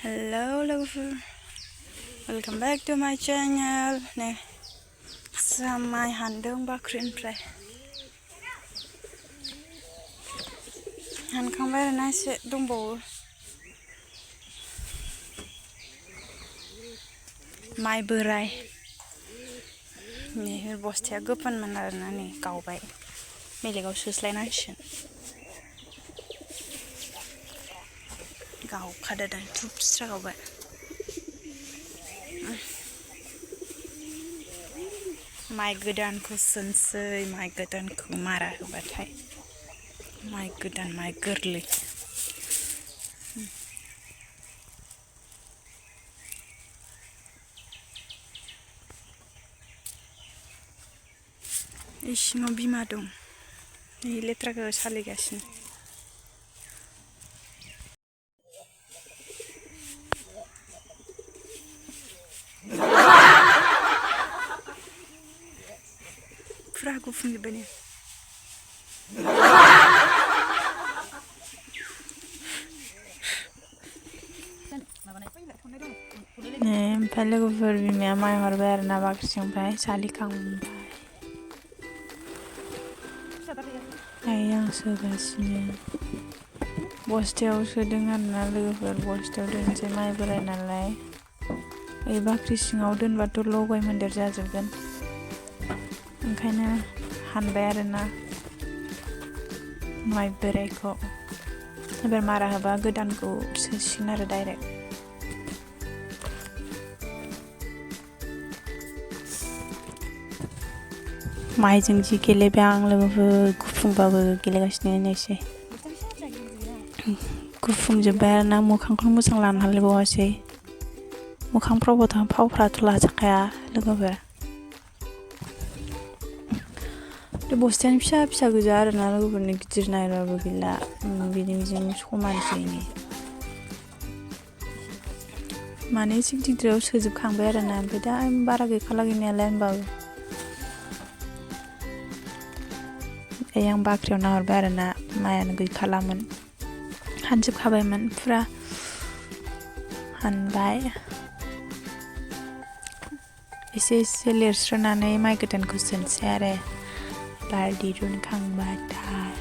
Hello lover, welcome back to my channel. Nih, sama handung Bakrini Mai. Hankambai nasi dumbo. Mai bwrai. Nih, bosnya gopan mana nih kau baik. Milih kau suslai nasi. Kau kada dan tup kau baik. Mai godanku sensei, mai godanku marah batai. Mai godan, mai gourley. Isiङाव बिमा दं नै लेथ्राखौ सालिगासिनो फुरा गुफुंजोब्बाय नै ओमफ्राय लोगोफोर बिमाया माइ हरबाय आरोना बाक्रिनिफ्राय सालिखांबाय आं सोगासिनो बस्थायाव सोदों आरोना लोगोफोर बस्थायाव दोनसै माइ बोराय नालाय ओइ बाख्रि सिङाव दोनबाथ' लगाय मोन्देर जाजोबगोन ओंखायनो हानबाय आरोना माइ बोरायखौ एबार मारा होबा गोदानखौ सोसिगोन आरो डाइरेक्ट माइजों जि गेलेबाय आं लोगोफोर गुफुंबाबो गेलेगासिनो नायसै गुफुंजोब्बाय आरोना मोखांखौनो मोजां लानो हालायबावासै मोखांफ्रावबोथ' फावफ्राथ' लाजाखाया लोगोफोर बे बस्थायानो फिसा फिसा गोजा आरोना लोगोफोरनि गिदिर नायबाबो गैला बिदिजों समानसै माने एसे गिदिराव सोजोबखांबाय आरोना ओमफ्राय दा बारा गैखाला गैनायालाय होनबाबो आं बाख्रियाव नाहरबाय आरोना माइयानो गैखालामोन हानजोबखाबायमोन फुरा हानबाय एसे एसे लिरस्रोनानै माइ गोदानखौ सोनोसै आरो बार दिरुनखांबाथाय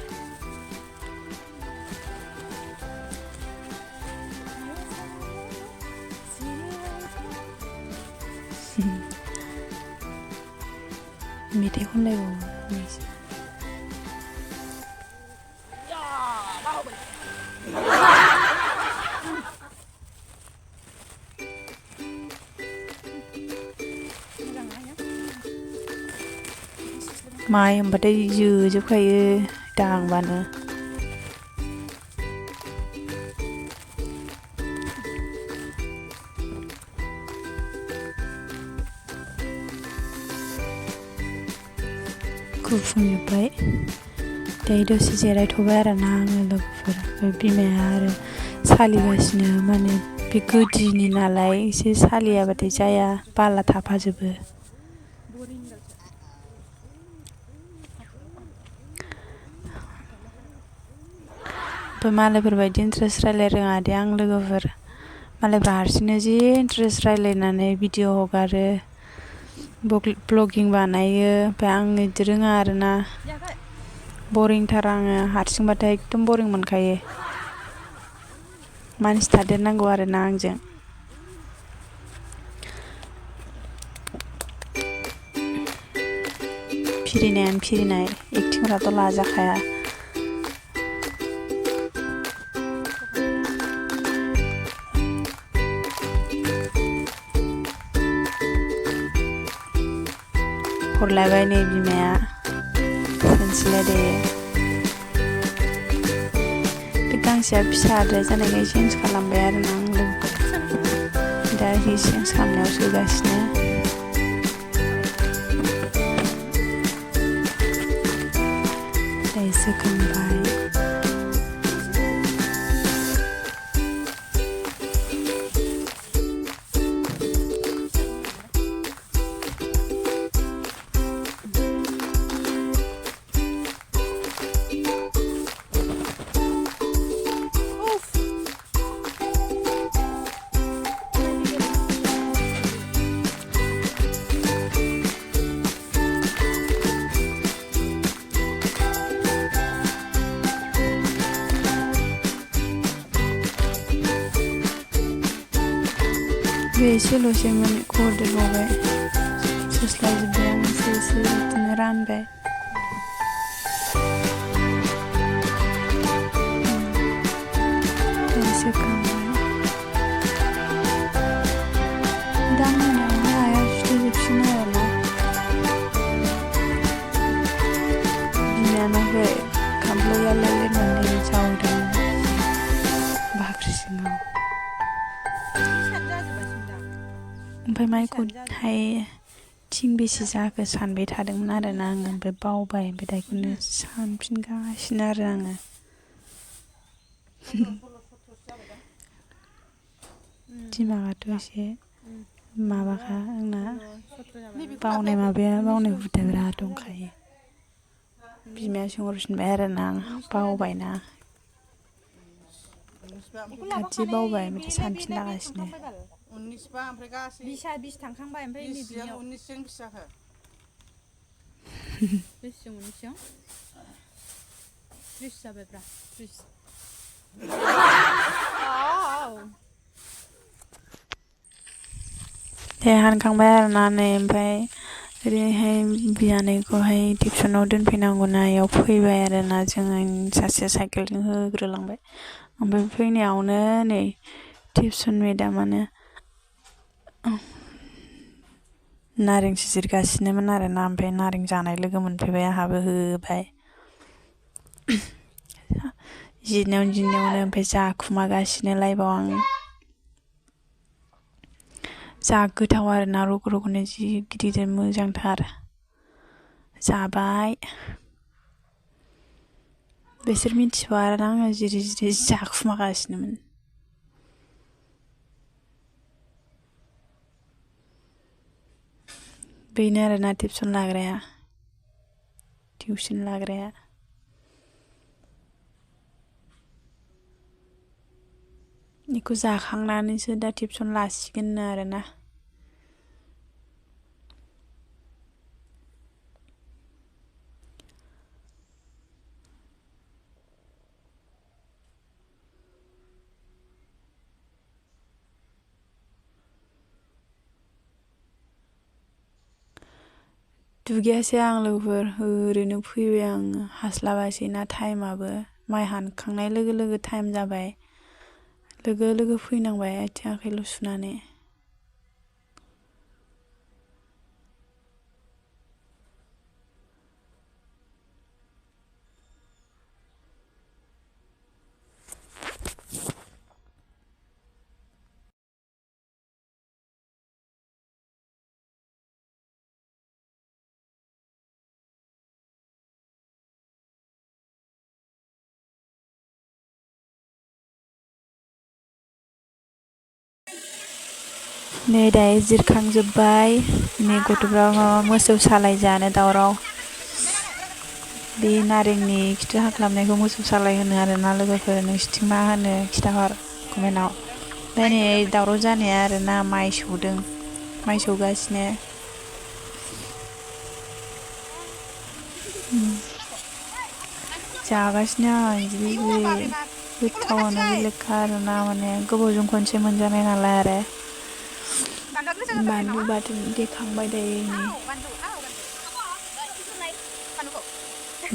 मेथाइ खनलायबावो माइ होनबाथाय जोजोबखायो दांबानो गुफुंजोब्बाय दायो दसे जिरायथ'बाय आरोना आङो लोगोफोर ओमफ्राय बिमाया आरो सालिगासिनो माने बे गोदिनि नालाय एसे सालियाबाथाय जाया बाला थाफाजोबो ओमफ्राय मालायफोरबायदि इन्ट्रेस्ट रायलाय रोङा दे आं लोगोफोर मालायफ्रा हारसिंनो जि इन्ट्रेस्ट रायलायनानै भिडिअ हगारो ब्लगिं बानायो ओमफ्राय आं बिदि रोङा आरोना बरिंथार आङो हारसिंबाथाय एकदम बरिं मोनखायो मानसि थादेरनांगौ आरोना आंजों फिरिनायानो फिरिनाय एक्टिंफ्राथ' लाजाखाया हरलायबाय नै बिमाया सोनोसैलाय दायो बे गांसेया फिसाद्राय जानायखाय चेन्ज खालामबाय आरोना आं लोगोफोर दा चेन्ज खालामनायाव सोगासिनो दायो सोखांबाय बे एसेल'सैमोन खहरदेरबावबाय सोस्लायजोब्बाय आं एसे बिदिनो रानबाय सोखांबाय दा मोनायावहाय आइया सुथेजोबसिगोन आरोना बिनानावखै खामफ्लाय लालायलायनानै जावदों बाख्रि सिङाव ओमफ्राय माइखौहाय थिं बेसे जाखो सानबाय थादोंमोन आरोना आङो ओमफ्राय बावबाय ओमफ्राय दा बेखौनो सानफिनगासिनो आरो आङो दिमागाथ' एसे माबाखा आंना बावनाय हुदा बिराद दंखायो बिमाया सोंहरफिनबाय आरोना आं बावबायना खाथि बावबाय ओमफ्राय सानफिनलागासिनो 19 बा ओमफ्राय गासै 20 थांखांबाय ओमफ्राय नैबेयाव 19 जों बेसे जाखो बेसेजों 19 30 जाबायब्रा 30 दे हानखांबाय आरोना नै ओमफ्राय ओरैहाय बियानैखौहाय टिउसनाव दोनफैनांगौना इयाव फैबाय आरोना जोङो सासे साइकेलजों होग्रोलांबाय ओमफ्राय फैनायावनो नै टिउसन मेदामानो नारेंसो जिरगासिनोमोन आरोना ओमफ्राय नारें जानाय लोगो मोनफैबाय आंहाबो होबाय जिरनायावनो ओमफ्राय जाखुमागासिनो लाइभआव आं जा गोथाव आरोना रग' रग'नो जि गिदिर मोजांथार जाबाय बिसोर मिथिबाय आरोना आङो जिरि जिरि जाखुमागासिनोमोन बेनो आरोना टिउसन लाग्राया बेखौ जाखांनानैसो दा टिउसन लासिगोननो आरोना दुगैयासै आं लोगोफोर ओरैनो फैबाय आङो हास्लाबासैना टाइमाबो माइ हानखांनाय लोगो लोगो टाइम जाबाय लोगो लोगो फैनांबाय आथिं आखाइल' सुनानै नै दायो जिरखांजोब्बाय नै गथ'फ्रा माबा मोसौ सालाय जानो दावराव बे नारेंनि खिथु हाख्लाबनायखौ मोसौ सालाय होनो आरोना लोगोफोर नोंसिनिथिं मा होनो खिथाहर कमेन्टआव ओमफ्राय नै दावराव जानाया आरोना माइ सौगासिनो जागासिनो आं जि गोथावानो बेलेगखा आरोना माने गोबावजों खनसे मोनजानाय नालाय आरो बानलु बाथोन देखांबाय दायो नै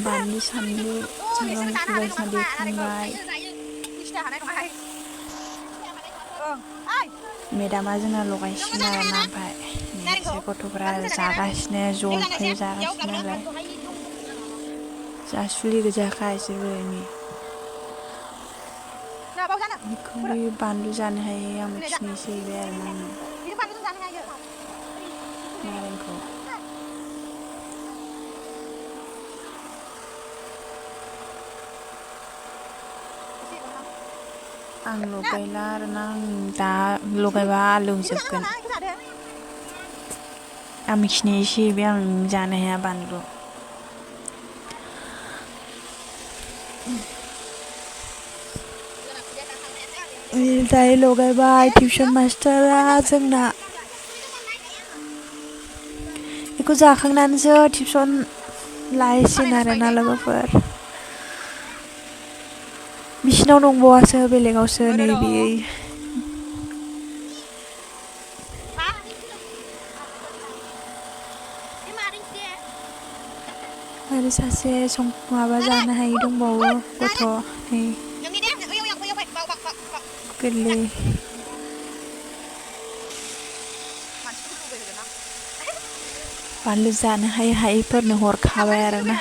बानलु सानलु सामब्राम गुफुर बायदिसिना देखांबाय मेदामा जोंना लगायसिगोन आरोना ओमफ्राय एसे गथ'फ्रा जागासिनो जलफाय जागासिनो नालाय जासुलि गोजाखा इसोरबो बेखौ बानलु जानो हायो आं खिनोसो हैबाय आरोना आङो नारेंखौ आं लगायला आरोना आं दा लगायबा लोंजोबगोन आं खिनो एसे हैबाय आं जानो हाया बानलु दायो लगायबाय टिउसन मास्टारा जोंना बेखौ जाखांनानैसो टिउसन लाहैसिगोन आरोना लोगोफोर बिसिनाव दंबावासो बेलेगावसो नै बे आरो सासे माबा जानो हायै दंबावो गथ' नै गोरलै बानलु जानो हायैफोरनो हरखाबाय आरोना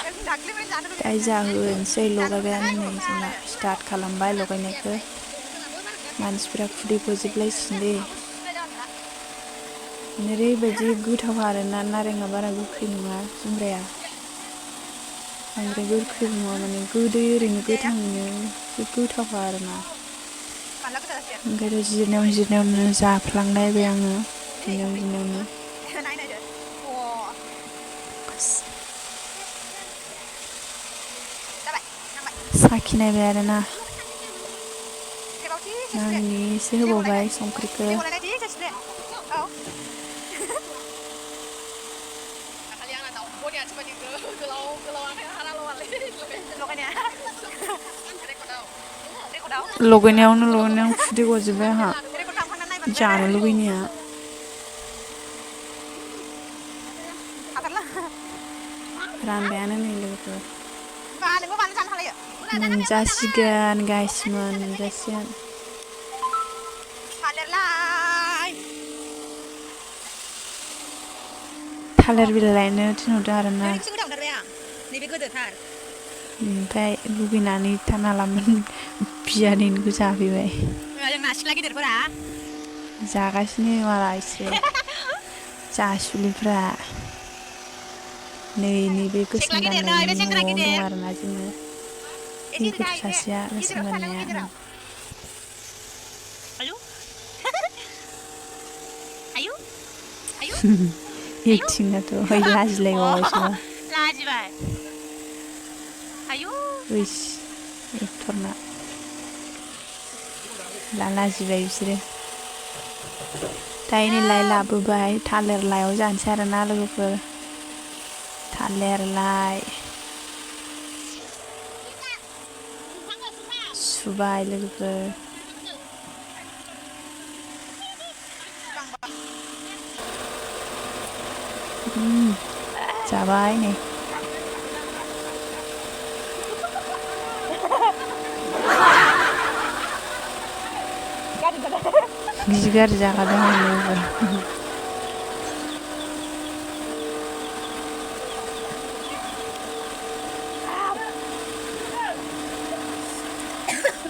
दाय जाहोनोसै लगायबायानो नै जोंना स्टार्ट खालामबाय लगायनायखौ मानसिफ्रा खुदै गजोबलायसिगोन दे ओरैबायदि गोथाव आरोना नारेंआ बारा गोखै नङा जुमब्राया बांद्राय गोखैबो नङा माने गोदै ओरैनो गोथाङैनो गोथावखा आरोना ओंखायनो जिरनायावनो जाफ्लांलायबाय आङो जिरनायावनो साखिनायबाय आरोना नांनायनिसो होबावबाय संख्रिखौ लगायनायावनो खुदै गजोबबाय आंहा जानो लुगैनाया रानबायानो नै लोगोफोर मोनजासिगोन गाइस मोनजासिगोन थालिर बिलाइ लायनो थिनहरदों आरोना ओमफ्राय लुगैनानै थानो हालामोन बियादैनिखौ जाफैबाय जागासिनो मालाय इसोर जासुलिफ्रा नैबे गोसोम गाननायनि न'आवनो दं आरोना जोङो बे गथ' सासेया गोसोम गाननाया एक्टिंआथ' लाजिलायबावबायसो एक्टरना लाजिबाय बिसोरो दायो नै लाइ लाबोबाय थालिर लाइआव जानोसै आरोना लोगोफोर थालिर लाइ सुबाय लोगोफोर जाबाय नै जि गाज्रि जाखादों आं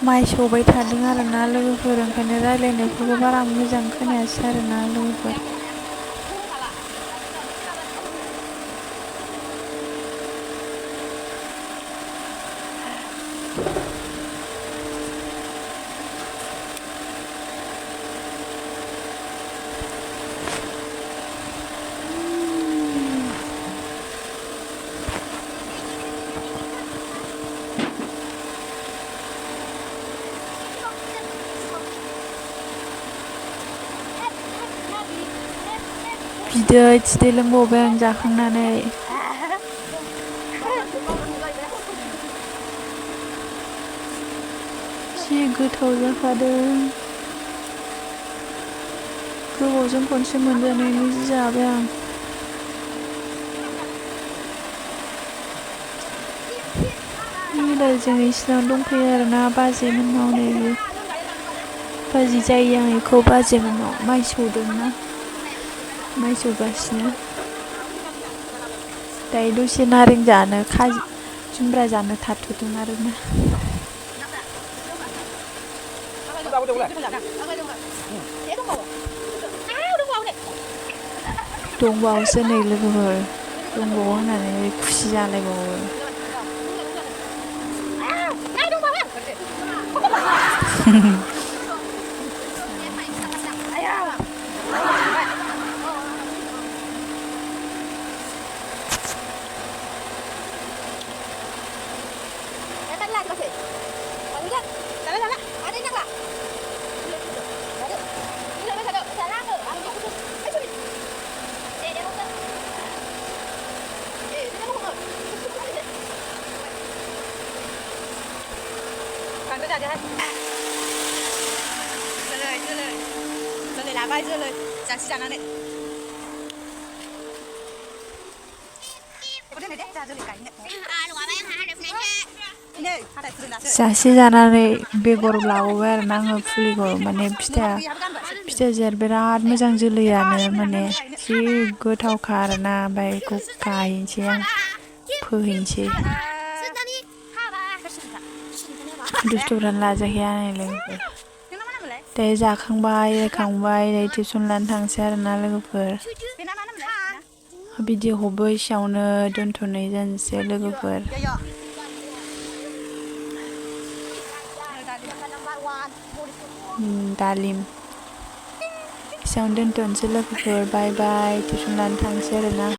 माइ सौबाय थादों आरोना लोगोफोर ओंखायनो रायलायनायफोरखौ बारा मोजां खोनायासै आरोना लोगोफोर बिदै लोंबावबाय आं जाखांनानै जि गोथाव जाखादों गोबावजों खनसे मोनजानायनि जि जाबाय आं जोंनि सिगां दंफैयो आरोना बाजैमोननाव नै बाजै जायो आं बेखौ बाजैमोननाव माइ सौदोंना माइ सौगासिनो दायो दसे नारें जानो खाजि जुमब्रा जानो थाथ'दों आरोना दंबावोसो नै लोगोफोर दंबावो होननानै खुसि जालायबावो लाबाय जोलै जासि जानानै जासे जानानै बेगर लाबोबाय आरोना आङो फुलिखौ माने फिथाइया बिराद मोजां जोलैयानो माने जि गोथावखा आरोना ओमफ्राय बेखौ गायनोसै आं फोहैनोसै दुस्थुफ्रानो लाजाखाया आंनि लोगोफोर दायो जाखांबाय रायखांबाय दायो टिउसन लानो थांसै आरोना लोगोफोर भिडिअखौबो एसेयावनो दोनथ'नाय जानोसै लोगोफोर दालिम एसेयावनो दोनथ'नोसै लोगोफोर बाय बाय टिउसन लानो थांसै आरोना